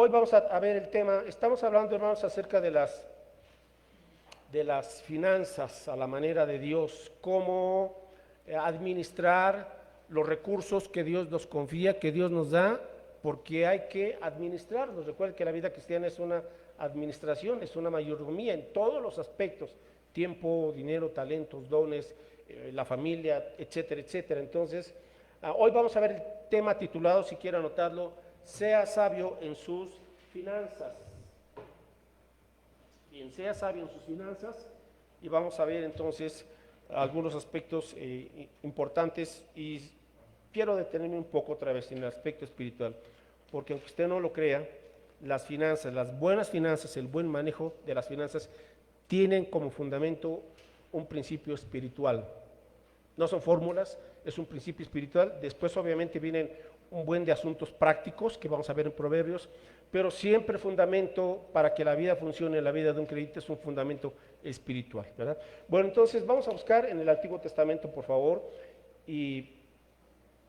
Hoy vamos a ver el tema, estamos hablando, hermanos, acerca de las finanzas a la manera de Dios, cómo administrar los recursos que Dios nos confía, que Dios nos da, porque hay que administrarlos. Recuerden que la vida cristiana es una administración, es una mayordomía en todos los aspectos: tiempo, dinero, talentos, dones, la familia, etcétera, etcétera. Entonces, hoy vamos a ver el tema titulado, si quiere anotarlo: sea sabio en sus finanzas. Bien, sea sabio en sus finanzas, y vamos a ver entonces algunos aspectos importantes, y quiero detenerme un poco otra vez en el aspecto espiritual, porque aunque usted no lo crea, las finanzas, las buenas finanzas, el buen manejo de las finanzas tienen como fundamento un principio espiritual. No son fórmulas, es un principio espiritual. Después obviamente vienen un buen de asuntos prácticos que vamos a ver en Proverbios, pero siempre fundamento para que la vida funcione, la vida de un creyente, es un fundamento espiritual, ¿verdad? Bueno, entonces vamos a buscar en el Antiguo Testamento, por favor, y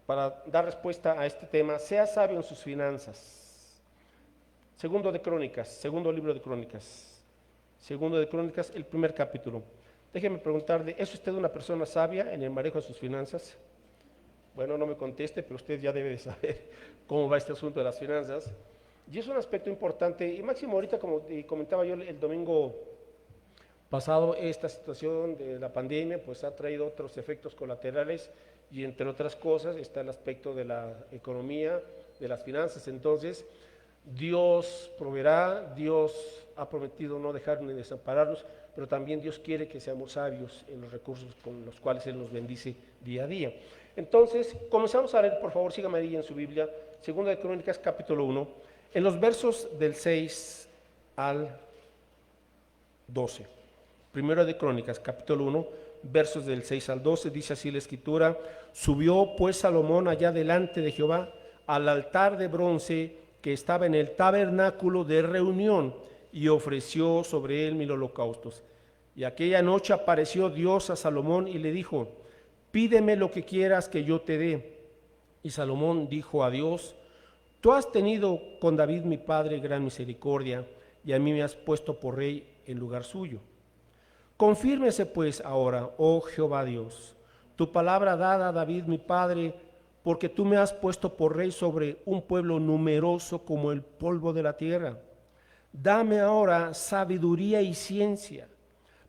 para dar respuesta a este tema: sea sabio en sus finanzas. Segundo libro de Crónicas, el primer capítulo. Déjeme preguntarle, ¿es usted una persona sabia en el manejo de sus finanzas? Bueno, no me conteste, pero usted ya debe de saber cómo va este asunto de las finanzas. Y es un aspecto importante, y máximo ahorita, como comentaba yo el domingo pasado, esta situación de la pandemia pues ha traído otros efectos colaterales, y entre otras cosas está el aspecto de la economía, de las finanzas. Entonces, Dios proveerá, Dios ha prometido no dejarnos ni desampararnos, pero también Dios quiere que seamos sabios en los recursos con los cuales Él nos bendice día a día. Entonces, comenzamos a leer, por favor, sígame ahí en su Biblia, Segunda de Crónicas, capítulo 1, en los versos del 6 al 12. Primero de Crónicas, capítulo 1, versos del 6 al 12, dice así la Escritura: subió pues Salomón allá delante de Jehová al altar de bronce que estaba en el tabernáculo de reunión, y ofreció sobre él 1000 holocaustos. Y aquella noche apareció Dios a Salomón y le dijo: pídeme lo que quieras que yo te dé. Y Salomón dijo a Dios: tú has tenido con David mi padre gran misericordia, y a mí me has puesto por rey en lugar suyo. Confírmese pues ahora, oh Jehová Dios, tu palabra dada a David mi padre, porque tú me has puesto por rey sobre un pueblo numeroso como el polvo de la tierra. Dame ahora sabiduría y ciencia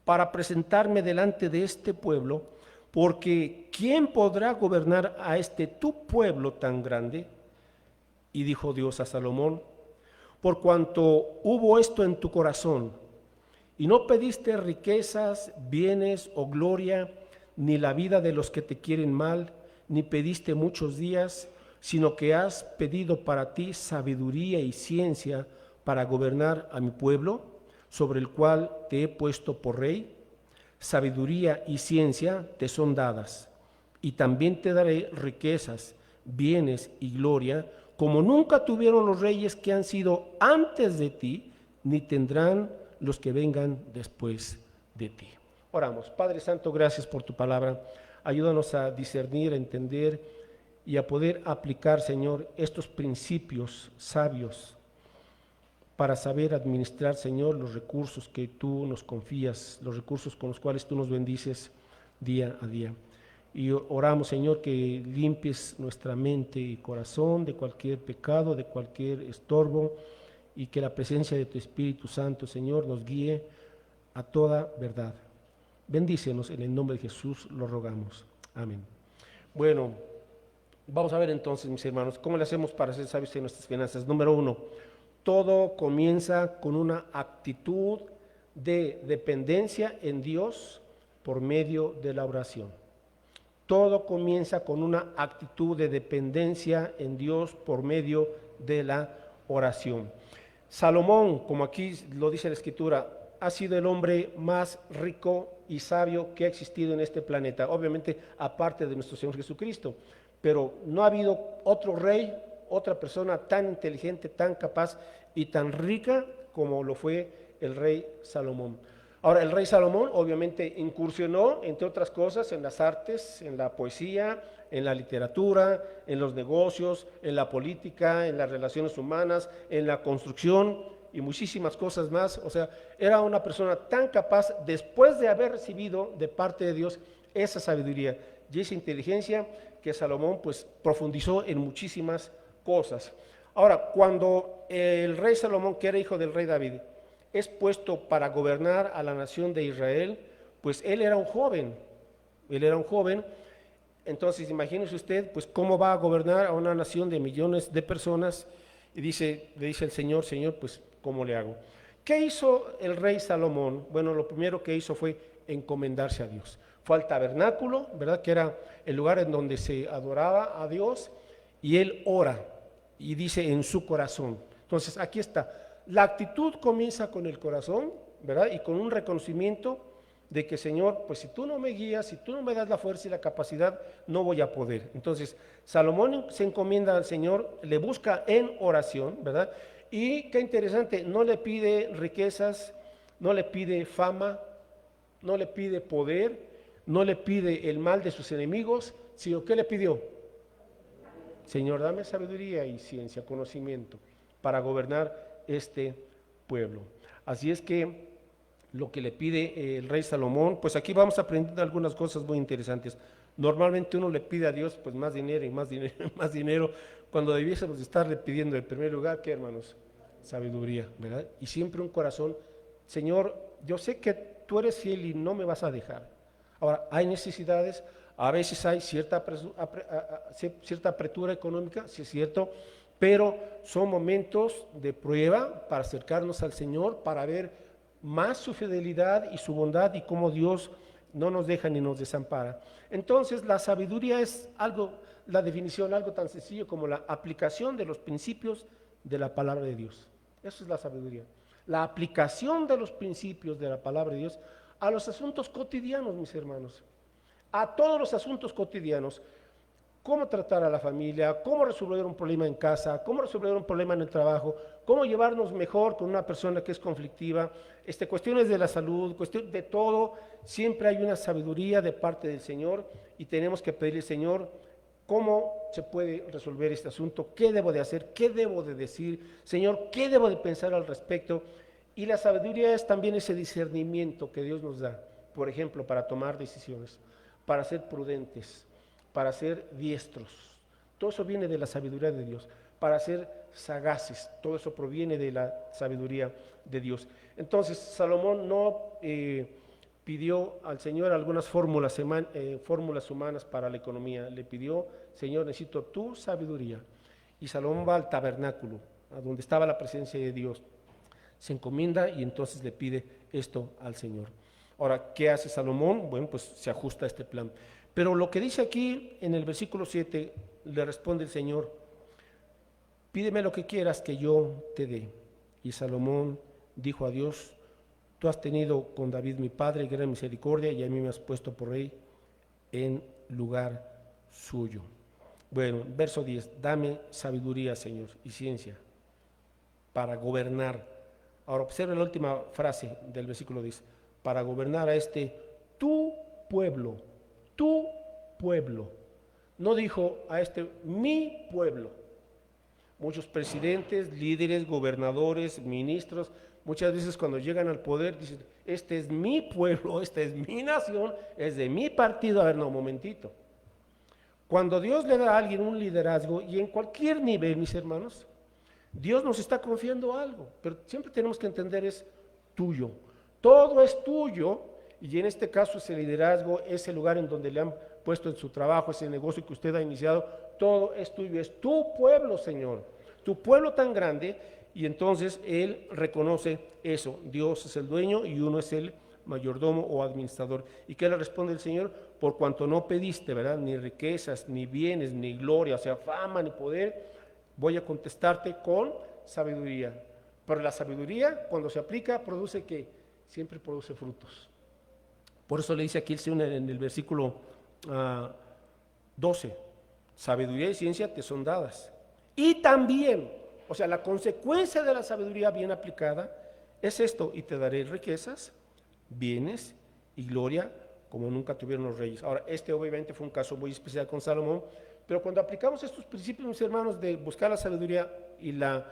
para presentarme delante de este pueblo, porque ¿quién podrá gobernar a este tu pueblo tan grande? Y dijo Dios a Salomón: por cuanto hubo esto en tu corazón, y no pediste riquezas, bienes o gloria, ni la vida de los que te quieren mal, ni pediste muchos días, sino que has pedido para ti sabiduría y ciencia para gobernar a mi pueblo, sobre el cual te he puesto por rey. Sabiduría y ciencia te son dadas, y también te daré riquezas, bienes y gloria, como nunca tuvieron los reyes que han sido antes de ti, ni tendrán los que vengan después de ti. Oramos. Padre Santo, gracias por tu palabra. Ayúdanos a discernir, a entender y a poder aplicar, Señor, estos principios sabios para saber administrar, Señor, los recursos que tú nos confías, los recursos con los cuales tú nos bendices día a día. Y oramos, Señor, que limpies nuestra mente y corazón de cualquier pecado, de cualquier estorbo, y que la presencia de tu Espíritu Santo, Señor, nos guíe a toda verdad. Bendícenos, en el nombre de Jesús lo rogamos. Amén. Bueno, vamos a ver entonces, mis hermanos, ¿cómo le hacemos para ser sabios en nuestras finanzas? Número 1, todo comienza con una actitud de dependencia en Dios por medio de la oración. Todo comienza con una actitud de dependencia en Dios por medio de la oración. Salomón, como aquí lo dice la Escritura, ha sido el hombre más rico y sabio que ha existido en este planeta, obviamente aparte de nuestro Señor Jesucristo, pero no ha habido otro rey, otra persona tan inteligente, tan capaz y tan rica como lo fue el rey Salomón. Ahora, el rey Salomón obviamente incursionó, entre otras cosas, en las artes, en la poesía, en la literatura, en los negocios, en la política, en las relaciones humanas, en la construcción y muchísimas cosas más. O sea, era una persona tan capaz, después de haber recibido de parte de Dios esa sabiduría y esa inteligencia, que Salomón pues profundizó en muchísimas cosas. Ahora, cuando el rey Salomón, que era hijo del rey David, es puesto para gobernar a la nación de Israel, pues él era un joven, entonces imagínese usted, pues cómo va a gobernar a una nación de millones de personas, y le dice el Señor, Señor, pues ¿cómo le hago? ¿Qué hizo el rey Salomón? Bueno, lo primero que hizo fue encomendarse a Dios. Fue al tabernáculo, ¿verdad? Que era el lugar en donde se adoraba a Dios, y él ora, y dice en su corazón. Entonces, aquí está. La actitud comienza con el corazón, ¿verdad? Y con un reconocimiento de que, Señor, pues si tú no me guías, si tú no me das la fuerza y la capacidad, no voy a poder. Entonces, Salomón se encomienda al Señor, le busca en oración, ¿verdad? Y qué interesante, no le pide riquezas, no le pide fama, no le pide poder, no le pide el mal de sus enemigos, sino ¿qué le pidió? Señor, dame sabiduría y ciencia, conocimiento para gobernar este pueblo. Así es que lo que le pide el rey Salomón, pues aquí vamos aprendiendo algunas cosas muy interesantes. Normalmente uno le pide a Dios pues más dinero y más dinero y más dinero, cuando debiésemos estarle pidiendo en primer lugar, ¿qué, hermanos? Sabiduría, ¿verdad? Y siempre un corazón, Señor, yo sé que tú eres fiel y no me vas a dejar. Ahora, hay necesidades, a veces hay cierta apretura económica, sí es cierto, pero son momentos de prueba para acercarnos al Señor, para ver más su fidelidad y su bondad y cómo Dios no nos deja ni nos desampara. Entonces, la sabiduría es algo, la definición, algo tan sencillo como la aplicación de los principios de la palabra de Dios. Eso es la sabiduría. La aplicación de los principios de la palabra de Dios a los asuntos cotidianos, mis hermanos. A todos los asuntos cotidianos. Cómo tratar a la familia, cómo resolver un problema en casa, cómo resolver un problema en el trabajo, cómo llevarnos mejor con una persona que es conflictiva, cuestiones de la salud, cuestiones de todo. Siempre hay una sabiduría de parte del Señor y tenemos que pedirle, Señor, cómo se puede resolver este asunto, qué debo de hacer, qué debo de decir, Señor, qué debo de pensar al respecto. Y la sabiduría es también ese discernimiento que Dios nos da, por ejemplo, para tomar decisiones, para ser prudentes, para ser diestros. Todo eso viene de la sabiduría de Dios. Para ser sagaces, todo eso proviene de la sabiduría de Dios. Entonces, Salomón no pidió al Señor algunas fórmulas humanas para la economía. Le pidió, Señor, necesito tu sabiduría. Y Salomón va al tabernáculo, a donde estaba la presencia de Dios. Se encomienda y entonces le pide esto al Señor. Ahora, ¿qué hace Salomón? Bueno, pues se ajusta a este plan. Pero lo que dice aquí en el versículo 7, le responde el Señor, pídeme lo que quieras que yo te dé. Y Salomón dijo a Dios, tú has tenido con David mi padre gran misericordia y a mí me has puesto por rey en lugar suyo. Bueno, verso 10, dame sabiduría, Señor, y ciencia para gobernar. Ahora observe la última frase del versículo 10, para gobernar a tu pueblo. Tu pueblo. No dijo a mi pueblo. Muchos presidentes, líderes, gobernadores, ministros, muchas veces cuando llegan al poder dicen, este es mi pueblo, esta es mi nación, es de mi partido. A ver, no, un momentito. Cuando Dios le da a alguien un liderazgo, y en cualquier nivel, mis hermanos, Dios nos está confiando algo, pero siempre tenemos que entender es tuyo. Todo es tuyo. Y en este caso ese liderazgo, ese lugar en donde le han puesto en su trabajo, ese negocio que usted ha iniciado, todo es tuyo, es tu pueblo, Señor, tu pueblo tan grande. Y entonces él reconoce eso, Dios es el dueño y uno es el mayordomo o administrador. ¿Y qué le responde el Señor? Por cuanto no pediste, ¿verdad? Ni riquezas, ni bienes, ni gloria, o sea, fama, ni poder, voy a contestarte con sabiduría. Pero la sabiduría, cuando se aplica, produce que siempre produce frutos. Por eso le dice aquí el Señor en el versículo 12, sabiduría y ciencia te son dadas. Y también, o sea, la consecuencia de la sabiduría bien aplicada es esto, y te daré riquezas, bienes y gloria como nunca tuvieron los reyes. Ahora, este obviamente fue un caso muy especial con Salomón, pero cuando aplicamos estos principios, mis hermanos, de buscar la sabiduría y la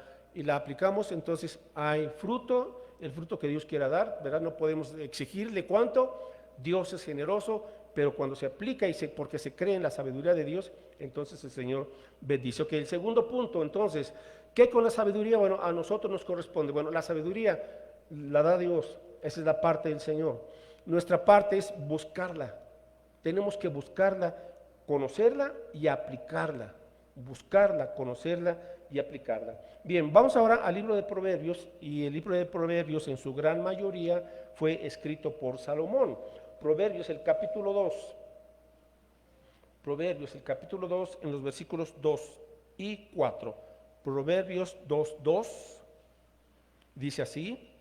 aplicamos, entonces hay fruto, el fruto que Dios quiera dar, ¿verdad? No podemos exigirle cuánto, Dios es generoso, pero cuando se aplica porque se cree en la sabiduría de Dios, entonces el Señor bendice. Ok, el segundo punto, entonces, ¿qué con la sabiduría? Bueno, a nosotros nos corresponde. Bueno, la sabiduría la da Dios, esa es la parte del Señor. Nuestra parte es buscarla. Tenemos que buscarla, conocerla y aplicarla. Buscarla, conocerla y aplicarla. Bien, vamos ahora al libro de Proverbios, y el libro de Proverbios en su gran mayoría fue escrito por Salomón. Proverbios, el capítulo 2. Proverbios, el capítulo 2, en los versículos 2 y 4. Proverbios 2:2 dice así: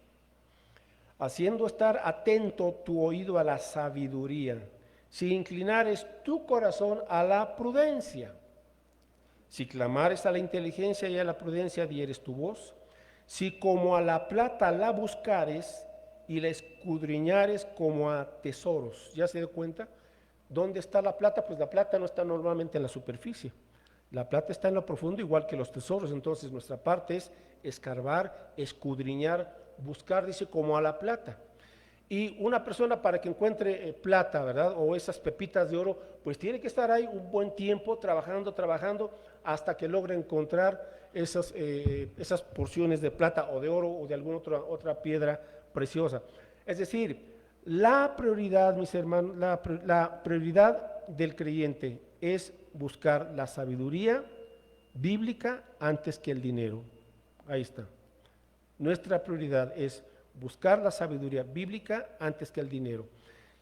haciendo estar atento tu oído a la sabiduría, si inclinares tu corazón a la prudencia, si clamares a la inteligencia y a la prudencia dieres tu voz, si como a la plata la buscares y la escudriñares como a tesoros. ¿Ya se dio cuenta? ¿Dónde está la plata? Pues la plata no está normalmente en la superficie. La plata está en lo profundo, igual que los tesoros. Entonces nuestra parte es escarbar, escudriñar, buscar, dice, como a la plata. Y una persona, para que encuentre plata, ¿verdad? O esas pepitas de oro, pues tiene que estar ahí un buen tiempo trabajando, hasta que logre encontrar esas porciones de plata o de oro o de alguna otra piedra preciosa. Es decir, la prioridad, mis hermanos, la prioridad del creyente es buscar la sabiduría bíblica antes que el dinero. Ahí está. Nuestra prioridad es buscar la sabiduría bíblica antes que el dinero.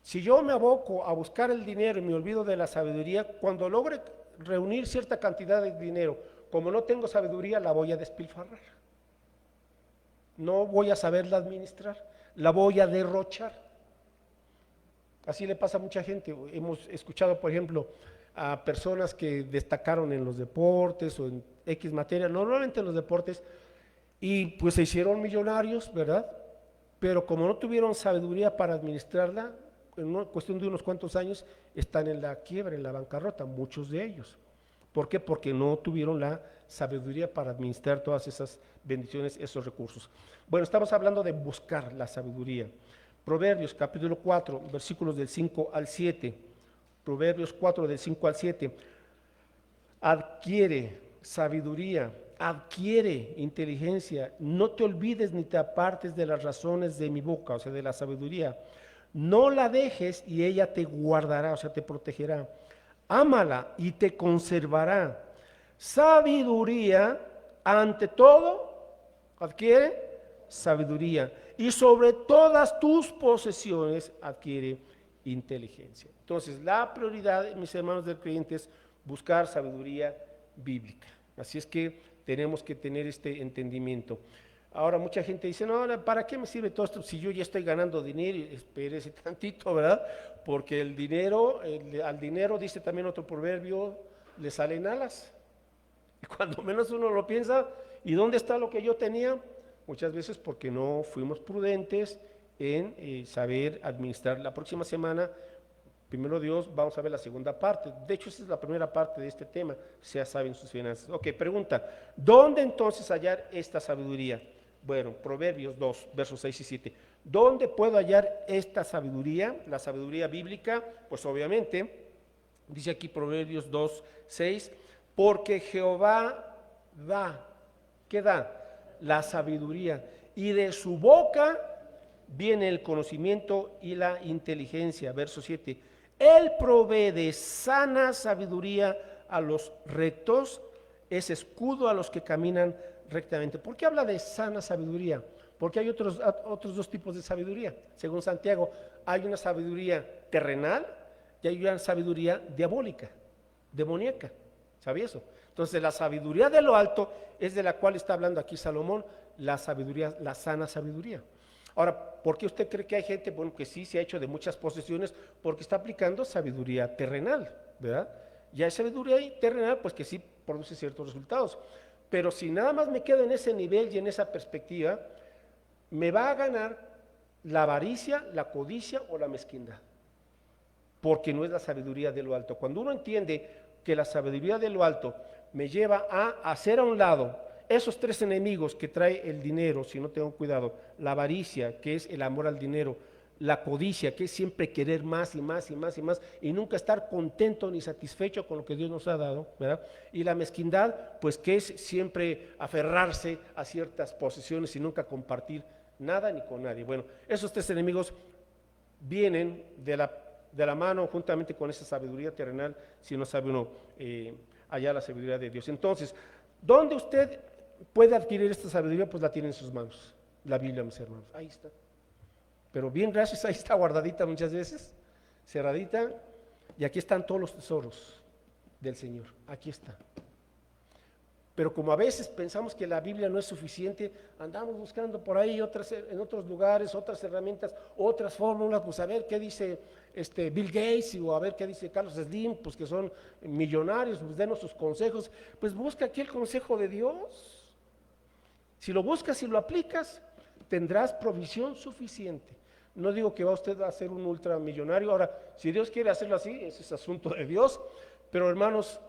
Si yo me aboco a buscar el dinero y me olvido de la sabiduría, cuando logre reunir cierta cantidad de dinero, como no tengo sabiduría, la voy a despilfarrar. No voy a saberla administrar, la voy a derrochar. Así le pasa a mucha gente. Hemos escuchado, por ejemplo, a personas que destacaron en los deportes o en X materia, normalmente en los deportes, y pues se hicieron millonarios, ¿verdad? Pero como no tuvieron sabiduría para administrarla, en una cuestión de unos cuantos años están en la quiebra, en la bancarrota, muchos de ellos. ¿Por qué? Porque no tuvieron la sabiduría para administrar todas esas bendiciones, esos recursos. Bueno, estamos hablando de buscar la sabiduría. Proverbios capítulo 4, versículos del 5 al 7. Proverbios 4 del 5 al 7. Adquiere sabiduría, adquiere inteligencia, no te olvides ni te apartes de las razones de mi boca, o sea, de la sabiduría. No la dejes y ella te guardará, o sea, te protegerá. Ámala y te conservará. Sabiduría, ante todo, adquiere sabiduría. Y sobre todas tus posesiones adquiere inteligencia. Entonces, la prioridad, mis hermanos del creyente, es buscar sabiduría bíblica. Así es que tenemos que tener este entendimiento. Ahora mucha gente dice, no, ¿para qué me sirve todo esto si yo ya estoy ganando dinero? Espérese tantito, ¿verdad? Porque el dinero, al dinero, dice también otro proverbio, le salen alas. Y cuando menos uno lo piensa, ¿y dónde está lo que yo tenía? Muchas veces porque no fuimos prudentes en saber administrar. La próxima semana, primero Dios, vamos a ver la segunda parte. De hecho, esa es la primera parte de este tema, sea sabio en sus finanzas. Ok, pregunta, ¿dónde entonces hallar esta sabiduría? Bueno, Proverbios 2, versos 6 y 7. ¿Dónde puedo hallar esta sabiduría? La sabiduría bíblica, pues obviamente, dice aquí Proverbios 2, 6, porque Jehová da, ¿qué da? La sabiduría, y de su boca viene el conocimiento y la inteligencia. Verso 7, Él provee de sana sabiduría a los rectos, es escudo a los que caminan rectamente. ¿Por qué habla de sana sabiduría? Porque hay otros dos tipos de sabiduría. Según Santiago, hay una sabiduría terrenal y hay una sabiduría diabólica, demoníaca. ¿Sabía eso? Entonces, la sabiduría de lo alto es de la cual está hablando aquí Salomón, la sabiduría, la sana sabiduría. Ahora, ¿por qué usted cree que hay gente, bueno, que sí se ha hecho de muchas posesiones? Porque está aplicando sabiduría terrenal, ¿verdad? Y hay sabiduría terrenal, pues que sí produce ciertos resultados. Pero si nada más me quedo en ese nivel y en esa perspectiva, me va a ganar la avaricia, la codicia o la mezquindad, porque no es la sabiduría de lo alto. Cuando uno entiende que la sabiduría de lo alto me lleva a hacer a un lado esos tres enemigos que trae el dinero, si no tengo cuidado, la avaricia, que es el amor al dinero, la codicia, que es siempre querer más y más y más y más, y nunca estar contento ni satisfecho con lo que Dios nos ha dado, ¿verdad? Y la mezquindad, pues que es siempre aferrarse a ciertas posesiones y nunca compartir nada ni con nadie. Bueno, esos tres enemigos vienen de la mano juntamente con esa sabiduría terrenal, si no sabe uno hallar la sabiduría de Dios. Entonces, ¿dónde usted puede adquirir esta sabiduría? Pues la tiene en sus manos, la Biblia, mis hermanos, ahí está. Pero bien gracias, ahí está guardadita muchas veces, cerradita, y aquí están todos los tesoros del Señor, aquí está. Pero como a veces pensamos que la Biblia no es suficiente, andamos buscando por ahí en otros lugares, otras herramientas, otras fórmulas, pues a ver qué dice Bill Gates o a ver qué dice Carlos Slim, pues que son millonarios, pues denos sus consejos. Pues busca aquí el consejo de Dios. Si lo buscas y lo aplicas, tendrás provisión suficiente. No digo que va usted a ser un ultramillonario. Ahora, si Dios quiere hacerlo así, ese es asunto de Dios. Pero hermanos,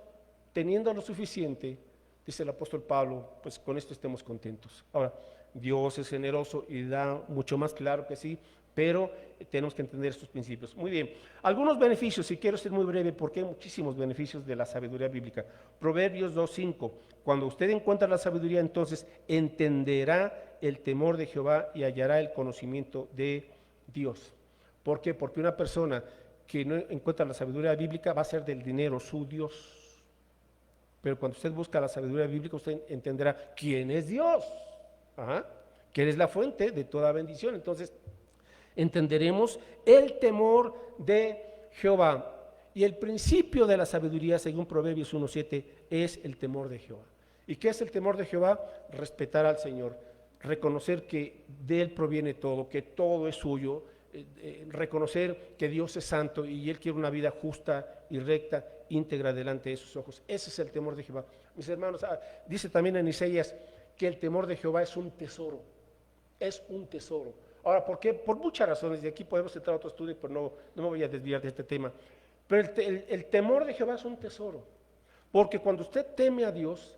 teniendo lo suficiente, dice el apóstol Pablo, pues con esto estemos contentos. Ahora, Dios es generoso y da mucho más, claro que sí, pero tenemos que entender estos principios. Muy bien, algunos beneficios, y quiero ser muy breve porque hay muchísimos beneficios de la sabiduría bíblica. Proverbios 2:5, cuando usted encuentra la sabiduría, entonces entenderá el temor de Jehová y hallará el conocimiento de Dios. ¿Por qué? Porque una persona que no encuentra la sabiduría bíblica va a ser del dinero su Dios. Pero cuando usted busca la sabiduría bíblica, usted entenderá quién es Dios, quién es la fuente de toda bendición. Entonces, entenderemos el temor de Jehová. Y el principio de la sabiduría, según Proverbios 1:7, es el temor de Jehová. ¿Y qué es el temor de Jehová? Respetar al Señor, reconocer que de Él proviene todo, que todo es suyo, reconocer que Dios es santo y Él quiere una vida justa y recta, íntegra delante de sus ojos. Ese es el temor de Jehová. Mis hermanos, dice también en Isaías que el temor de Jehová es un tesoro, es un tesoro. Ahora, ¿por qué? Por muchas razones, y aquí podemos entrar a otro estudio, pero no me voy a desviar de este tema. Pero el temor de Jehová es un tesoro, porque cuando usted teme a Dios,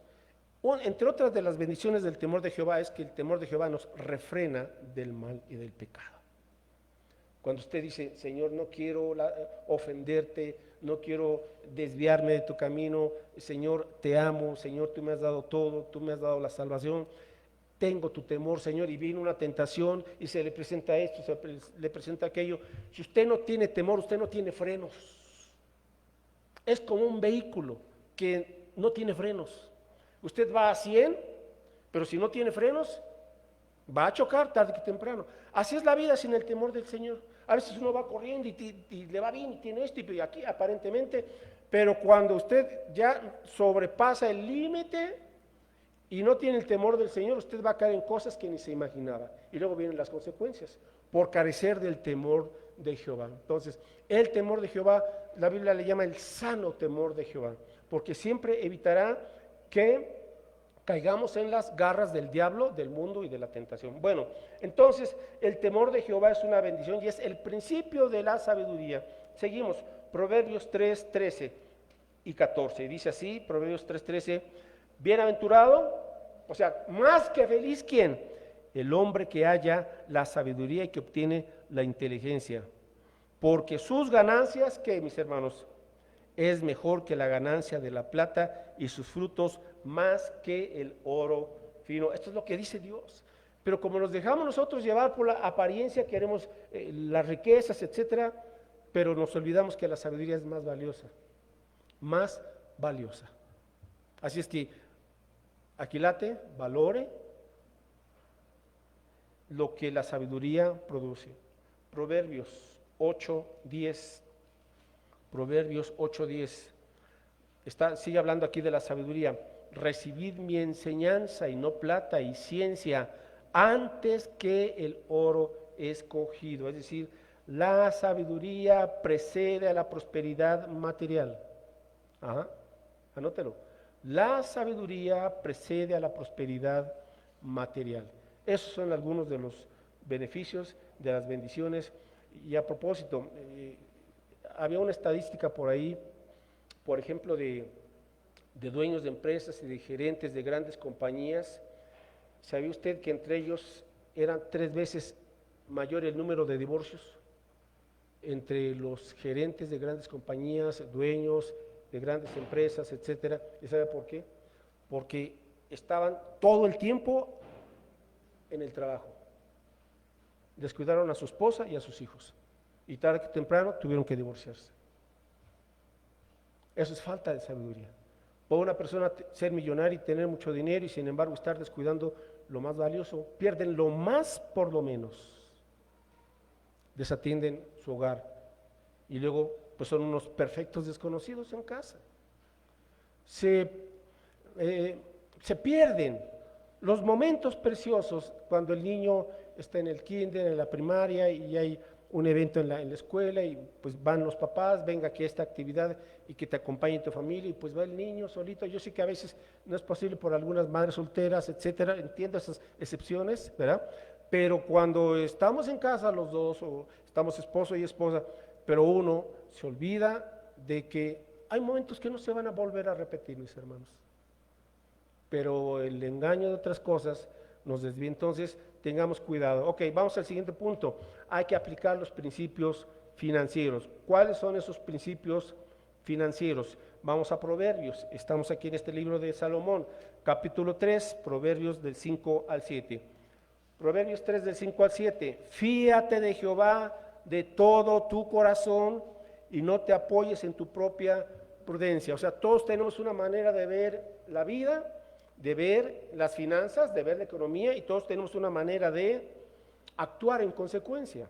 entre otras de las bendiciones del temor de Jehová es que el temor de Jehová nos refrena del mal y del pecado. Cuando usted dice, Señor, no quiero ofenderte, no quiero desviarme de tu camino, Señor, te amo, Señor, tú me has dado todo, tú me has dado la salvación, tengo tu temor, Señor, y viene una tentación y se le presenta esto, se le presenta aquello. Si usted no tiene temor, usted no tiene frenos. Es como un vehículo que no tiene frenos. Usted va a 100, pero si no tiene frenos, va a chocar tarde que temprano. Así es la vida sin el temor del Señor. A veces uno va corriendo y le va bien y tiene esto y aquí aparentemente, pero cuando usted ya sobrepasa el límite y no tiene el temor del Señor, usted va a caer en cosas que ni se imaginaba. Y luego vienen las consecuencias por carecer del temor de Jehová. Entonces, el temor de Jehová, la Biblia le llama el sano temor de Jehová, porque siempre evitará que caigamos en las garras del diablo, del mundo y de la tentación. Bueno, entonces el temor de Jehová es una bendición y es el principio de la sabiduría. Seguimos, Proverbios 3:13 y 14. Dice así, Proverbios 3:13, bienaventurado, o sea, más que feliz, ¿quién? El hombre que halla la sabiduría y que obtiene la inteligencia. Porque sus ganancias, ¿qué, mis hermanos? Es mejor que la ganancia de la plata y sus frutos más que el oro fino. Esto es lo que dice Dios. Pero como nos dejamos nosotros llevar por la apariencia, queremos las riquezas, etcétera, pero nos olvidamos que la sabiduría es más valiosa, más valiosa. Así es que aquilate, valore lo que la sabiduría produce. Proverbios 8:10. Proverbios 8:10. Sigue hablando aquí de la sabiduría. Recibid mi enseñanza y no plata y ciencia antes que el oro escogido. Es decir, la sabiduría precede a la prosperidad material. Anótelo. La sabiduría precede a la prosperidad material. Esos son algunos de los beneficios de las bendiciones. Y a propósito, había una estadística por ahí, por ejemplo, de dueños de empresas y de gerentes de grandes compañías. ¿Sabía usted que entre ellos eran 3 veces mayor el número de divorcios entre los gerentes de grandes compañías, dueños de grandes empresas, etcétera? ¿Y sabe por qué? Porque estaban todo el tiempo en el trabajo. Descuidaron a su esposa y a sus hijos. Y tarde que temprano tuvieron que divorciarse. Eso es falta de sabiduría. Puede una persona ser millonaria y tener mucho dinero y sin embargo estar descuidando lo más valioso. Pierden lo más por lo menos. Desatienden su hogar. Y luego pues son unos perfectos desconocidos en casa. Se pierden los momentos preciosos cuando el niño está en el kinder, en la primaria y hay un evento en la escuela y pues van los papás, venga aquí a esta actividad y que te acompañe tu familia y pues va el niño solito. Yo sé que a veces no es posible por algunas madres solteras, etcétera, entiendo esas excepciones, ¿verdad? Pero cuando estamos en casa los dos o estamos esposo y esposa, pero uno se olvida de que hay momentos que no se van a volver a repetir, mis hermanos. Pero el engaño de otras cosas nos desvía. Entonces tengamos cuidado. Ok, vamos al siguiente punto. Hay que aplicar los principios financieros. ¿Cuáles son esos principios financieros? Vamos a Proverbios. Estamos aquí en este libro de Salomón, capítulo 3, Proverbios del 5 al 7. Proverbios 3 del 5 al 7. Fíate de Jehová de todo tu corazón y no te apoyes en tu propia prudencia. O sea, todos tenemos una manera de ver la vida, de ver las finanzas, de ver la economía, y todos tenemos una manera de actuar en consecuencia.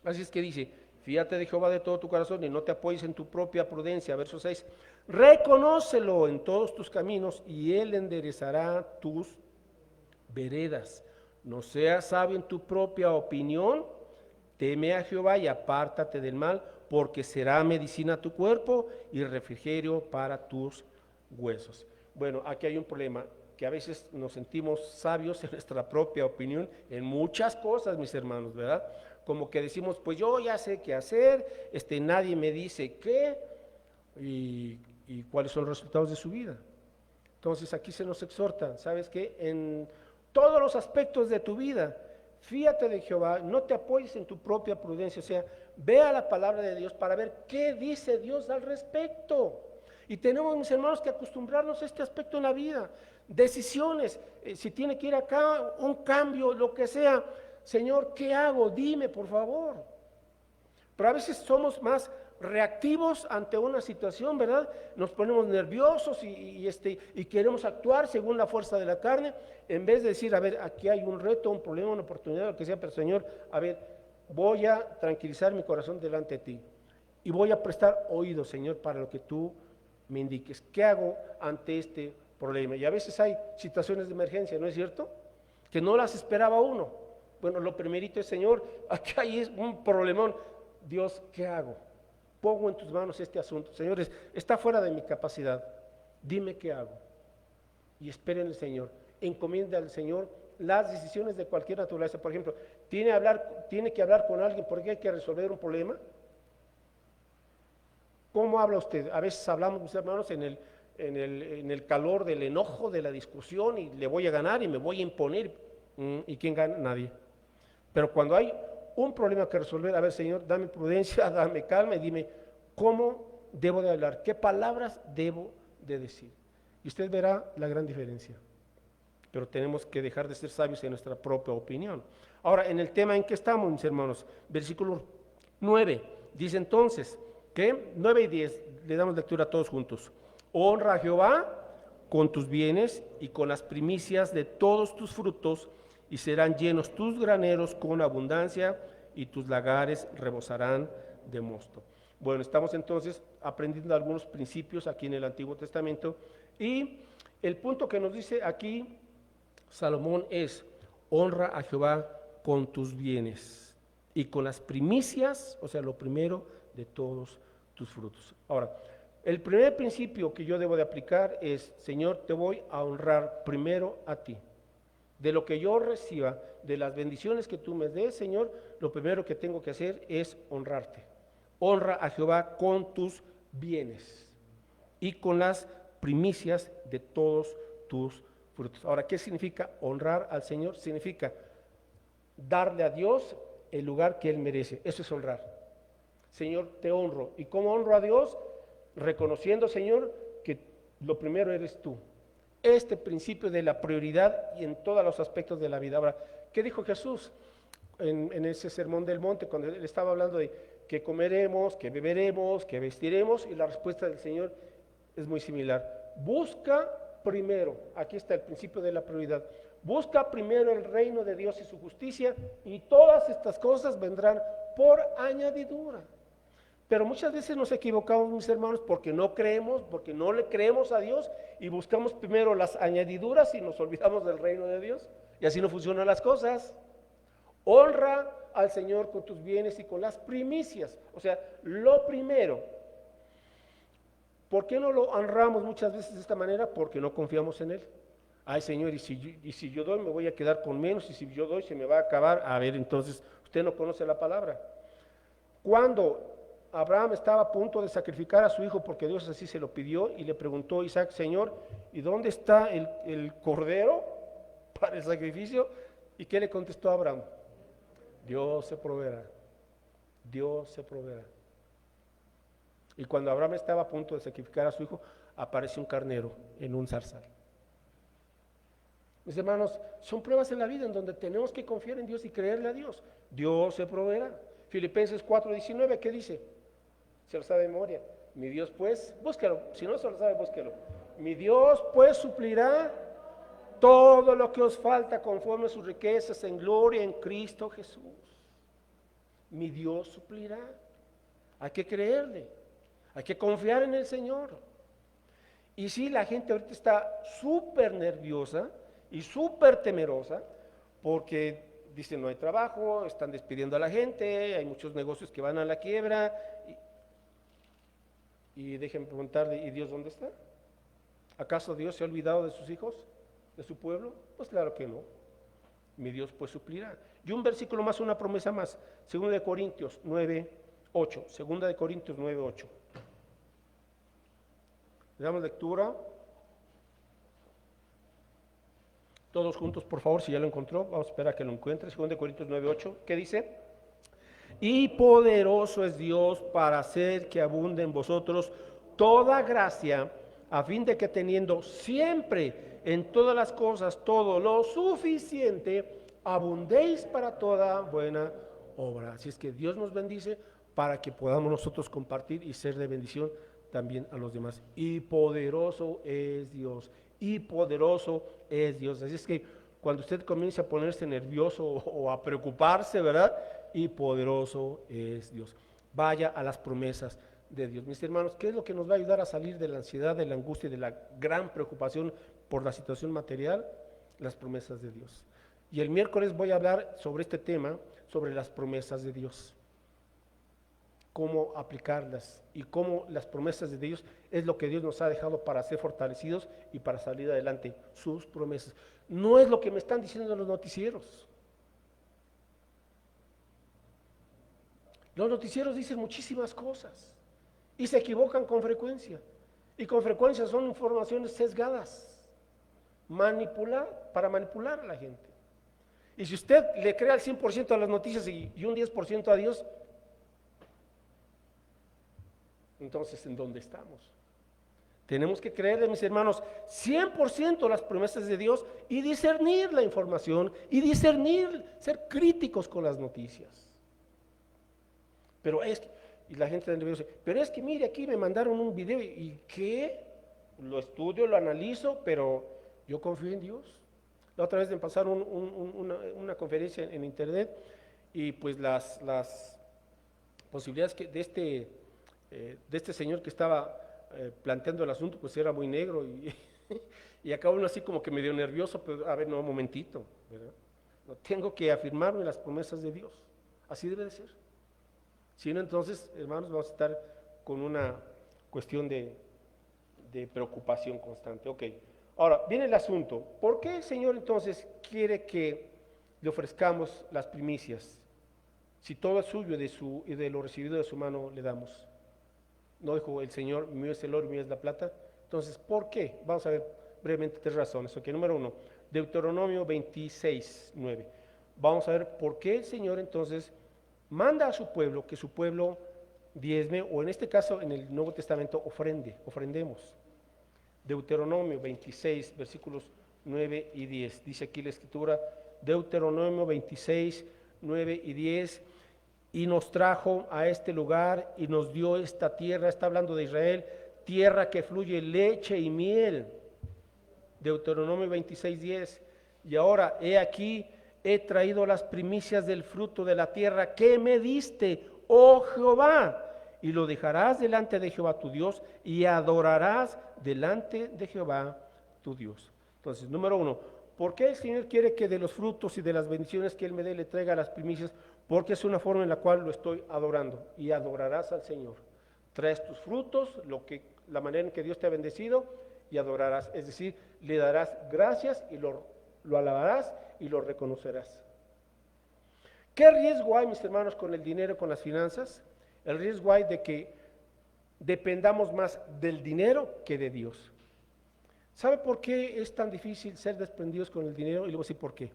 Así es que dice, fíate de Jehová de todo tu corazón y no te apoyes en tu propia prudencia. Verso 6, reconócelo en todos tus caminos y él enderezará tus veredas. No seas sabio en tu propia opinión, teme a Jehová y apártate del mal, porque será medicina a tu cuerpo y refrigerio para tus huesos. Bueno, aquí hay un problema, que a veces nos sentimos sabios en nuestra propia opinión en muchas cosas, mis hermanos, ¿verdad? Como que decimos, pues yo ya sé qué hacer, nadie me dice qué, y cuáles son los resultados de su vida. Entonces aquí se nos exhorta, ¿sabes qué? En todos los aspectos de tu vida, fíate de Jehová, no te apoyes en tu propia prudencia, o sea, vea la palabra de Dios para ver qué dice Dios al respecto. Y tenemos, mis hermanos, que acostumbrarnos a este aspecto en la vida. Decisiones, si tiene que ir acá, un cambio, lo que sea. Señor, ¿qué hago? Dime, por favor. Pero a veces somos más reactivos ante una situación, ¿verdad? Nos ponemos nerviosos y queremos actuar según la fuerza de la carne, en vez de decir, a ver, aquí hay un reto, un problema, una oportunidad, lo que sea, pero Señor, a ver, voy a tranquilizar mi corazón delante de ti y voy a prestar oído, Señor, para lo que tú me indiques. ¿Qué hago ante este problema? Y a veces hay situaciones de emergencia, ¿no es cierto? Que no las esperaba uno. Bueno, lo primerito es, Señor, aquí hay un problemón. Dios, ¿qué hago? Pongo en tus manos este asunto. Señores, está fuera de mi capacidad. Dime qué hago. Y esperen en el Señor. Encomienda al Señor las decisiones de cualquier naturaleza. Por ejemplo, tiene que hablar con alguien porque hay que resolver un problema. ¿Cómo habla usted? A veces hablamos, mis hermanos, en el calor del enojo, de la discusión, y le voy a ganar y me voy a imponer. ¿Y quién gana? Nadie. Pero cuando hay un problema que resolver, a ver, Señor, dame prudencia, dame calma y dime cómo debo de hablar, qué palabras debo de decir. Y usted verá la gran diferencia. Pero tenemos que dejar de ser sabios en nuestra propia opinión. Ahora, en el tema en que estamos, mis hermanos, versículo 9, dice entonces, ¿qué? 9 y 10, le damos lectura a todos juntos. Honra a Jehová con tus bienes y con las primicias de todos tus frutos, y serán llenos tus graneros con abundancia, y tus lagares rebosarán de mosto. Bueno, estamos entonces aprendiendo algunos principios aquí en el Antiguo Testamento, y el punto que nos dice aquí Salomón es, honra a Jehová con tus bienes y con las primicias, o sea, lo primero de todos tus frutos. Ahora, el primer principio que yo debo de aplicar es, Señor, te voy a honrar primero a ti. De lo que yo reciba, de las bendiciones que tú me des, Señor, lo primero que tengo que hacer es honrarte. Honra a Jehová con tus bienes y con las primicias de todos tus frutos. Ahora, ¿qué significa honrar al Señor? Significa darle a Dios el lugar que Él merece. Eso es honrar. Señor, te honro. ¿Y cómo honro a Dios? Reconociendo, Señor, que lo primero eres tú. Este principio de la prioridad y en todos los aspectos de la vida. Ahora, ¿qué dijo Jesús en ese sermón del monte cuando Él estaba hablando de que comeremos, que beberemos, que vestiremos? Y la respuesta del Señor es muy similar. Busca primero, aquí está el principio de la prioridad, busca primero el reino de Dios y su justicia y todas estas cosas vendrán por añadidura. Pero muchas veces nos equivocamos, mis hermanos, porque no creemos, porque no le creemos a Dios y buscamos primero las añadiduras y nos olvidamos del reino de Dios. Y así no funcionan las cosas. Honra al Señor con tus bienes y con las primicias. O sea, lo primero. ¿Por qué no lo honramos muchas veces de esta manera? Porque no confiamos en Él. Ay, Señor, y si yo doy me voy a quedar con menos, y si yo doy se me va a acabar. A ver, entonces, usted no conoce la palabra. Cuando Abraham estaba a punto de sacrificar a su hijo porque Dios así se lo pidió y le preguntó a Isaac, Señor, ¿y dónde está el cordero para el sacrificio? ¿Y qué le contestó Abraham? Dios se proveerá, Dios se proveerá. Y cuando Abraham estaba a punto de sacrificar a su hijo, apareció un carnero en un zarzal. Mis hermanos, son pruebas en la vida en donde tenemos que confiar en Dios y creerle a Dios. Dios se proveerá. Filipenses 4:19, ¿qué dice? Se lo sabe de memoria. Mi Dios pues, búsquelo. Si no se lo sabe, búsquelo. Mi Dios pues suplirá todo lo que os falta conforme a sus riquezas en gloria en Cristo Jesús. Mi Dios suplirá. Hay que creerle. Hay que confiar en el Señor. Y sí, la gente ahorita está súper nerviosa y súper temerosa porque dicen no hay trabajo, están despidiendo a la gente, hay muchos negocios que van a la quiebra. Y déjenme preguntarle, ¿y Dios dónde está? ¿Acaso Dios se ha olvidado de sus hijos, de su pueblo? Pues claro que no. Mi Dios pues suplirá. Y un versículo más, una promesa más. 2 Corintios 9:8. 2 Corintios 9:8. Le damos lectura. Todos juntos, por favor, si ya lo encontró. Vamos a esperar a que lo encuentre. 2 Corintios 9:8. ¿Qué dice? Y poderoso es Dios para hacer que abunde en vosotros toda gracia, a fin de que teniendo siempre en todas las cosas todo lo suficiente, abundéis para toda buena obra. Así es que Dios nos bendice para que podamos nosotros compartir y ser de bendición también a los demás. Y poderoso es Dios, y poderoso es Dios. Así es que cuando usted comience a ponerse nervioso o a preocuparse, ¿verdad? Y poderoso es Dios. Vaya a las promesas de Dios. Mis hermanos, ¿qué es lo que nos va a ayudar a salir de la ansiedad, de la angustia y de la gran preocupación por la situación material? Las promesas de Dios. Y el miércoles voy a hablar sobre este tema, sobre las promesas de Dios. Cómo aplicarlas y cómo las promesas de Dios es lo que Dios nos ha dejado para ser fortalecidos y para salir adelante. Sus promesas. No es lo que me están diciendo los noticieros. Los noticieros dicen muchísimas cosas y se equivocan con frecuencia. Y con frecuencia son informaciones sesgadas, para manipular a la gente. Y si usted le cree al 100% a las noticias y un 10% a Dios, entonces ¿en dónde estamos? Tenemos que creerle, mis hermanos, 100% las promesas de Dios y discernir la información y discernir, ser críticos con las noticias. Pero y la gente dice, pero es que mire, aquí me mandaron un video y ¿qué? Lo estudio, lo analizo, pero yo confío en Dios. La otra vez me pasaron una conferencia en internet y pues las posibilidades de este señor que estaba planteando el asunto, pues era muy negro y acá uno así como que medio nervioso, pero a ver, no, un momentito, ¿verdad? No, tengo que afirmarme las promesas de Dios, así debe de ser. Si no, entonces, hermanos, vamos a estar con una cuestión de preocupación constante. Ok, ahora viene el asunto, ¿por qué el Señor entonces quiere que le ofrezcamos las primicias. Si todo es suyo y de lo recibido de su mano le damos. No dijo el Señor, mío es el oro, mío es la plata. Entonces, ¿por qué? Vamos a ver brevemente tres razones. Ok, número uno, Deuteronomio 26, 9. Vamos a ver por qué el Señor entonces manda a su pueblo que su pueblo diezme, o en este caso en el Nuevo Testamento ofrendemos. Deuteronomio 26, versículos 9 y 10. Dice aquí la escritura, Deuteronomio 26, 9 y 10. Y nos trajo a este lugar y nos dio esta tierra, está hablando de Israel, tierra que fluye leche y miel. Deuteronomio 26, 10. Y ahora, he aquí, he traído las primicias del fruto de la tierra que me diste, oh Jehová, y lo dejarás delante de Jehová tu Dios y adorarás delante de Jehová tu Dios. Entonces, número uno, ¿por qué el Señor quiere que de los frutos y de las bendiciones que Él me dé le traiga las primicias? Porque es una forma en la cual lo estoy adorando, y adorarás al Señor. Traes tus frutos, la manera en que Dios te ha bendecido, y adorarás, es decir, le darás gracias y lo alabarás y lo reconocerás. ¿Qué riesgo hay, mis hermanos, con el dinero, con las finanzas? El riesgo hay de que dependamos más del dinero que de Dios. ¿Sabe por qué es tan difícil ser desprendidos con el dinero? Y le voy a decir por qué.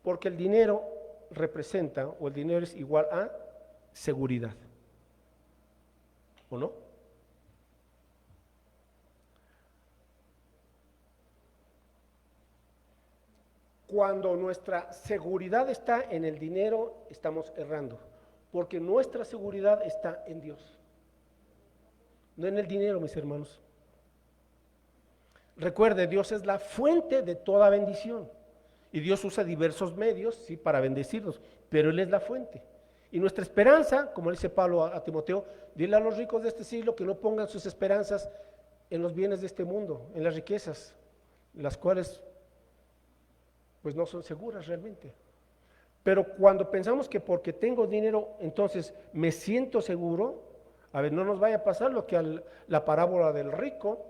Porque el dinero representa, o el dinero es igual a seguridad. ¿O no? Cuando nuestra seguridad está en el dinero, estamos errando, porque nuestra seguridad está en Dios, no en el dinero, mis hermanos. Recuerde, Dios es la fuente de toda bendición, y Dios usa diversos medios, sí, para bendecirnos, pero Él es la fuente. Y nuestra esperanza, como dice Pablo a Timoteo, dile a los ricos de este siglo que no pongan sus esperanzas en los bienes de este mundo, en las riquezas, las cuales pues no son seguras realmente. Pero cuando pensamos que porque tengo dinero, entonces me siento seguro, a ver, no nos vaya a pasar lo que la parábola del rico,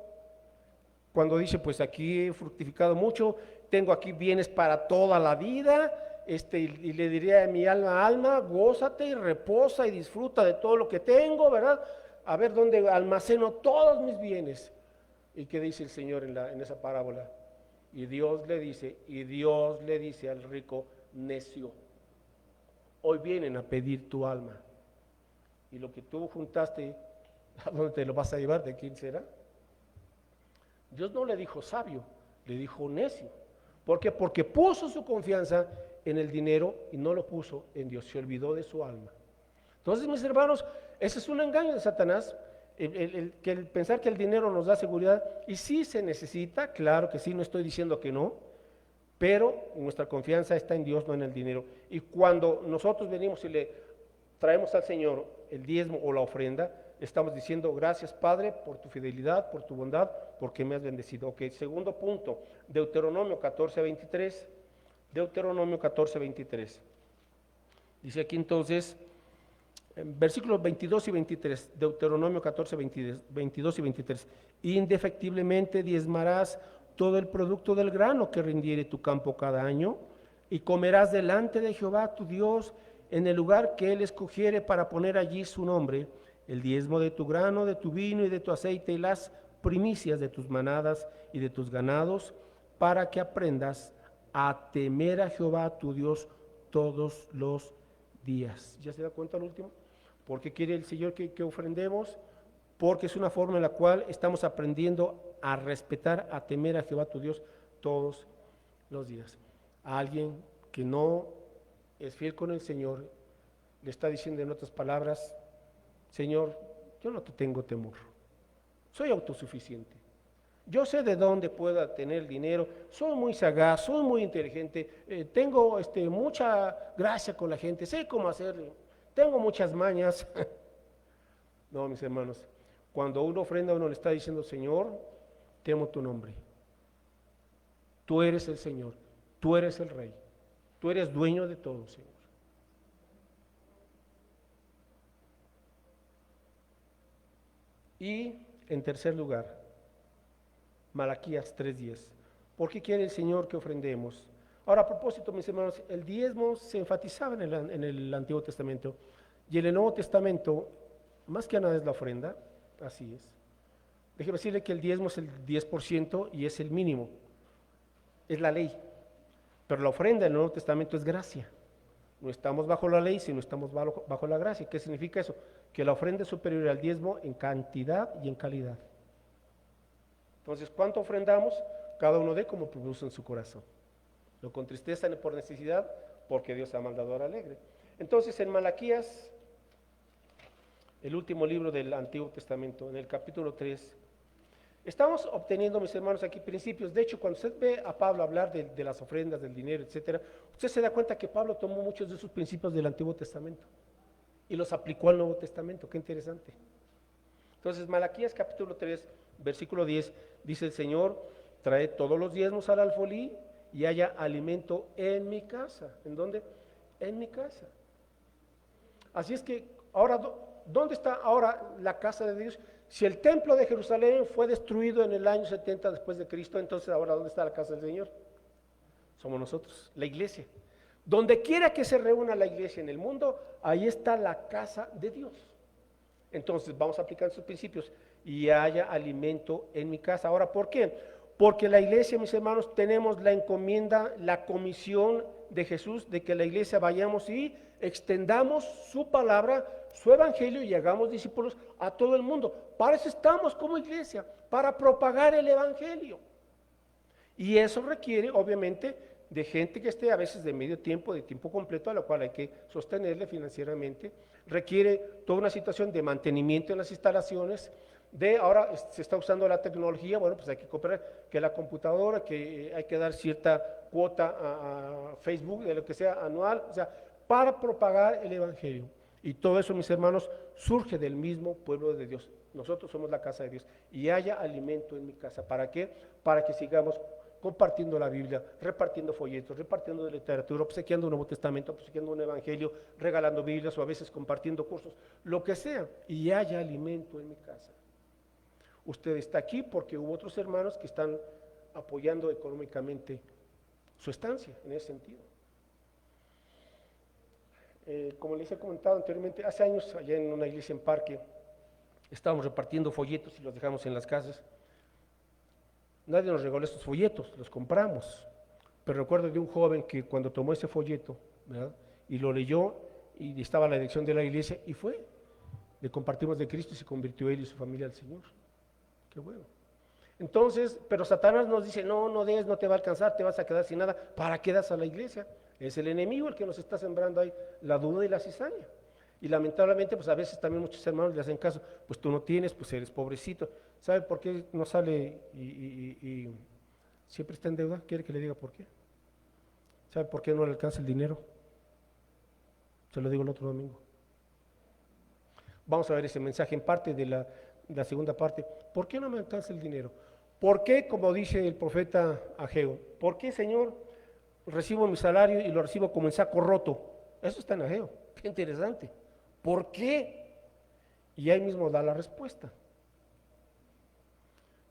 cuando dice, pues aquí he fructificado mucho, tengo aquí bienes para toda la vida, y le diría a mi alma, gózate y reposa y disfruta de todo lo que tengo, ¿verdad? A ver dónde almaceno todos mis bienes. ¿Y qué dice el Señor en esa parábola? Y Dios le dice al rico, necio, hoy vienen a pedir tu alma, y lo que tú juntaste, ¿a dónde te lo vas a llevar? ¿De quién será? Dios no le dijo sabio, le dijo necio. ¿Por qué? Porque puso su confianza en el dinero y no lo puso en Dios, se olvidó de su alma. Entonces, mis hermanos, ese es un engaño de Satanás, el pensar que el dinero nos da seguridad, y sí se necesita, claro que sí, no estoy diciendo que no, pero nuestra confianza está en Dios, no en el dinero. Y cuando nosotros venimos y le traemos al Señor el diezmo o la ofrenda, estamos diciendo, gracias Padre por tu fidelidad, por tu bondad, porque me has bendecido. Ok, segundo punto, Deuteronomio 14:23. Deuteronomio 14:23. Dice aquí entonces, versículos 22 y 23, Deuteronomio 14, 22 y 23. Indefectiblemente diezmarás todo el producto del grano que rindiere tu campo cada año, y comerás delante de Jehová tu Dios en el lugar que Él escogiere para poner allí su nombre, el diezmo de tu grano, de tu vino y de tu aceite, y las primicias de tus manadas y de tus ganados, para que aprendas a temer a Jehová tu Dios todos los días. ¿Ya se da cuenta lo último? ¿Por qué quiere el Señor que ofrendemos? Porque es una forma en la cual estamos aprendiendo a respetar, a temer a Jehová tu Dios todos los días. A alguien que no es fiel con el Señor, le está diciendo en otras palabras, Señor, yo no te tengo temor, soy autosuficiente. Yo sé de dónde pueda tener dinero, soy muy sagaz, soy muy inteligente, tengo mucha gracia con la gente, sé cómo hacerlo, tengo muchas mañas. No, mis hermanos, cuando uno ofrenda, uno le está diciendo, Señor, temo tu nombre. Tú eres el Señor, tú eres el Rey, tú eres dueño de todo, Señor. Y en tercer lugar, Malaquías 3:10. ¿Por qué quiere el Señor que ofrendemos? Ahora, a propósito, mis hermanos, el diezmo se enfatizaba en el Antiguo Testamento y en el Nuevo Testamento, más que nada es la ofrenda, así es. Déjeme decirle que el diezmo es el 10% y es el mínimo, es la ley. Pero la ofrenda en el Nuevo Testamento es gracia. No estamos bajo la ley, sino estamos bajo la gracia. ¿Qué significa eso? Que la ofrenda es superior al diezmo en cantidad y en calidad. Entonces, ¿cuánto ofrendamos? Cada uno dé como produce en su corazón. No con tristeza ni por necesidad, porque Dios ha mandado alegre. Entonces, en Malaquías, el último libro del Antiguo Testamento, en el capítulo 3, estamos obteniendo, mis hermanos, aquí principios. De hecho, cuando usted ve a Pablo hablar de las ofrendas, del dinero, etcétera, usted se da cuenta que Pablo tomó muchos de esos principios del Antiguo Testamento y los aplicó al Nuevo Testamento. Qué interesante. Entonces, Malaquías capítulo 3, versículo 10, dice el Señor: trae todos los diezmos al alfolí y haya alimento en mi casa. ¿En dónde? En mi casa. Así es que ahora, ¿dónde está ahora la casa de Dios? Si el templo de Jerusalén fue destruido en el año 70 después de Cristo, entonces ahora ¿dónde está la casa del Señor? Somos nosotros, la iglesia. Donde quiera que se reúna la iglesia en el mundo, ahí está la casa de Dios. Entonces vamos a aplicar esos principios y haya alimento en mi casa. Ahora, ¿por qué? Porque la iglesia, mis hermanos, tenemos la encomienda, la comisión de Jesús de que la iglesia vayamos y extendamos su palabra, su evangelio y hagamos discípulos a todo el mundo. Para eso estamos como iglesia, para propagar el evangelio. Y eso requiere, obviamente, de gente que esté a veces de medio tiempo, de tiempo completo, a la cual hay que sostenerle financieramente. Requiere toda una situación de mantenimiento en las instalaciones. Ahora se está usando la tecnología, bueno, pues hay que comprar que la computadora, que hay que dar cierta cuota a Facebook, de lo que sea, anual, o sea, para propagar el evangelio. Y todo eso, mis hermanos, surge del mismo pueblo de Dios. Nosotros somos la casa de Dios. Y haya alimento en mi casa. ¿Para qué? Para que sigamos compartiendo la Biblia, repartiendo folletos, repartiendo de literatura, obsequiando un Nuevo Testamento, obsequiando un Evangelio, regalando Biblias o a veces compartiendo cursos, lo que sea, y haya alimento en mi casa. Usted está aquí porque hubo otros hermanos que están apoyando económicamente su estancia en ese sentido. Como les he comentado anteriormente, hace años allá en una iglesia en Parque, estábamos repartiendo folletos y los dejamos en las casas. Nadie nos regaló estos folletos, los compramos. Pero recuerdo de un joven que cuando tomó ese folleto, ¿verdad?, y lo leyó, y estaba la dirección de la iglesia, y fue. Le compartimos de Cristo y se convirtió él y su familia al Señor. Qué bueno. Entonces, pero Satanás nos dice: no des, no te va a alcanzar, te vas a quedar sin nada. ¿Para qué das a la iglesia? Es el enemigo el que nos está sembrando ahí la duda y la cizaña. Y lamentablemente, pues a veces también muchos hermanos le hacen caso: pues tú no tienes, pues eres pobrecito. ¿Sabe por qué no sale y siempre está en deuda? ¿Quiere que le diga por qué? ¿Sabe por qué no le alcanza el dinero? Se lo digo el otro domingo. Vamos a ver ese mensaje en parte de la segunda parte. ¿Por qué no me alcanza el dinero? ¿Por qué, como dice el profeta Ageo, por qué, Señor, recibo mi salario y lo recibo como en saco roto? Eso está en Ageo. Qué interesante. ¿Por qué? Y ahí mismo da la respuesta.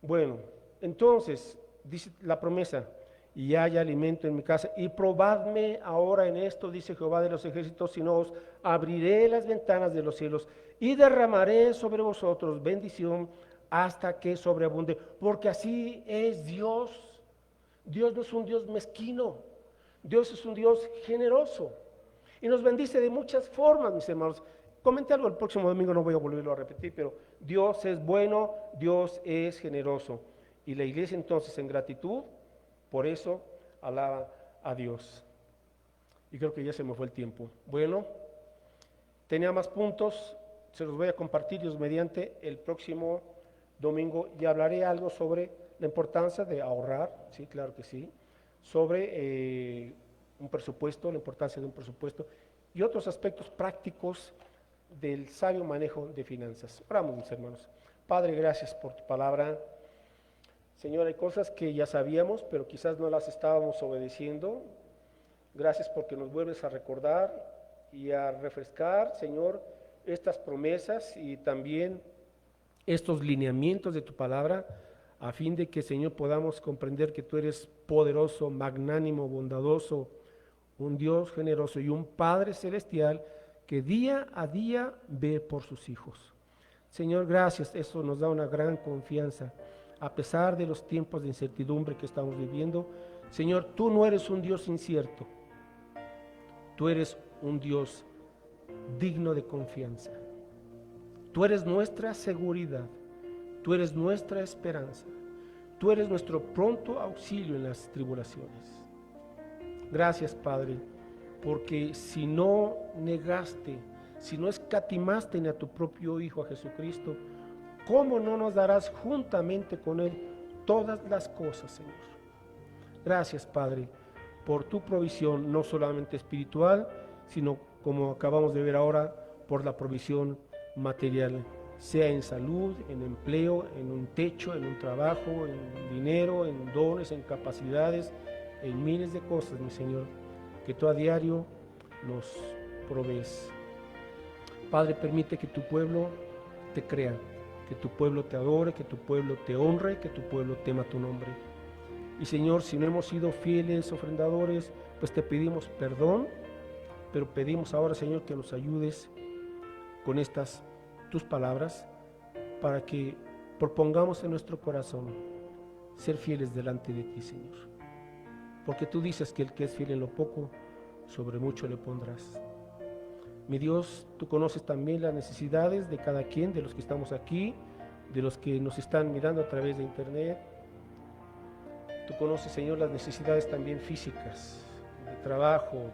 Bueno, entonces, dice la promesa: y haya alimento en mi casa, y probadme ahora en esto, dice Jehová de los ejércitos, si no os abriré las ventanas de los cielos y derramaré sobre vosotros bendición hasta que sobreabunde, porque así es Dios. Dios no es un Dios mezquino, Dios es un Dios generoso y nos bendice de muchas formas, mis hermanos. Comenté algo el próximo domingo, no voy a volverlo a repetir, pero Dios es bueno, Dios es generoso. Y la iglesia entonces, en gratitud, por eso alaba a Dios. Y creo que ya se me fue el tiempo. Bueno, tenía más puntos, se los voy a compartir Dios mediante el próximo domingo, y hablaré algo sobre la importancia de ahorrar, sí, claro que sí, sobre un presupuesto, la importancia de un presupuesto y otros aspectos prácticos del sabio manejo de finanzas. Oramos, mis hermanos. Padre, gracias por tu palabra. Señor, hay cosas que ya sabíamos, pero quizás no las estábamos obedeciendo. Gracias porque nos vuelves a recordar y a refrescar, Señor, estas promesas y también estos lineamientos de tu palabra a fin de que, Señor, podamos comprender que tú eres poderoso, magnánimo, bondadoso, un Dios generoso y un Padre celestial que día a día ve por sus hijos. Señor, gracias, eso nos da una gran confianza, a pesar de los tiempos de incertidumbre que estamos viviendo. Señor, tú no eres un Dios incierto, tú eres un Dios digno de confianza. Tú eres nuestra seguridad, tú eres nuestra esperanza, tú eres nuestro pronto auxilio en las tribulaciones. Gracias, Padre, porque si no negaste, si no escatimaste ni a tu propio Hijo, a Jesucristo, ¿cómo no nos darás juntamente con Él todas las cosas, Señor? Gracias, Padre, por tu provisión, no solamente espiritual, sino, como acabamos de ver ahora, por la provisión material, sea en salud, en empleo, en un techo, en un trabajo, en dinero, en dones, en capacidades, en miles de cosas, mi Señor, que tú a diario nos provees. Padre, permite que tu pueblo te crea, que tu pueblo te adore, que tu pueblo te honre, que tu pueblo tema tu nombre. Y Señor, si no hemos sido fieles ofrendadores, pues te pedimos perdón, pero pedimos ahora, Señor, que nos ayudes con estas tus palabras, para que propongamos en nuestro corazón ser fieles delante de ti, Señor. Porque tú dices que el que es fiel en lo poco, sobre mucho le pondrás. Mi Dios, tú conoces también las necesidades de cada quien, de los que estamos aquí, de los que nos están mirando a través de internet. Tú conoces, Señor, las necesidades también físicas, de trabajo,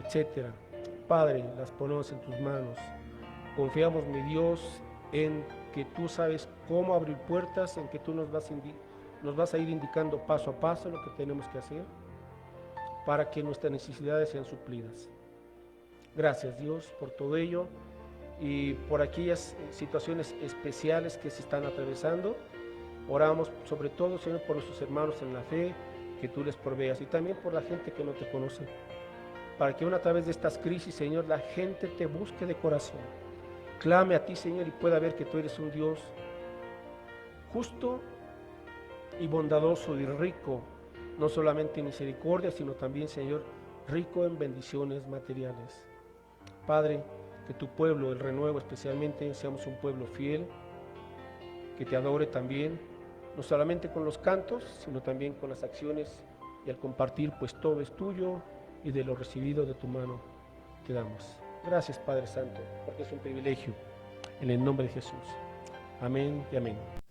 etcétera. Padre, las ponemos en tus manos. Confiamos, mi Dios, en que tú sabes cómo abrir puertas, en que tú nos vas a ir indicando paso a paso lo que tenemos que hacer para que nuestras necesidades sean suplidas. Gracias, Dios, por todo ello y por aquellas situaciones especiales que se están atravesando. Oramos sobre todo, Señor, por nuestros hermanos en la fe, que tú les proveas, y también por la gente que no te conoce, para que aún a través de estas crisis, Señor, la gente te busque de corazón, clame a ti, Señor, y pueda ver que tú eres un Dios justo y bondadoso y rico, no solamente en misericordia, sino también, Señor, rico en bendiciones materiales. Padre, que tu pueblo, el renuevo especialmente, seamos un pueblo fiel, que te adore también, no solamente con los cantos, sino también con las acciones, y al compartir, pues todo es tuyo, y de lo recibido de tu mano te damos. Gracias, Padre Santo, porque es un privilegio, en el nombre de Jesús. Amén y amén.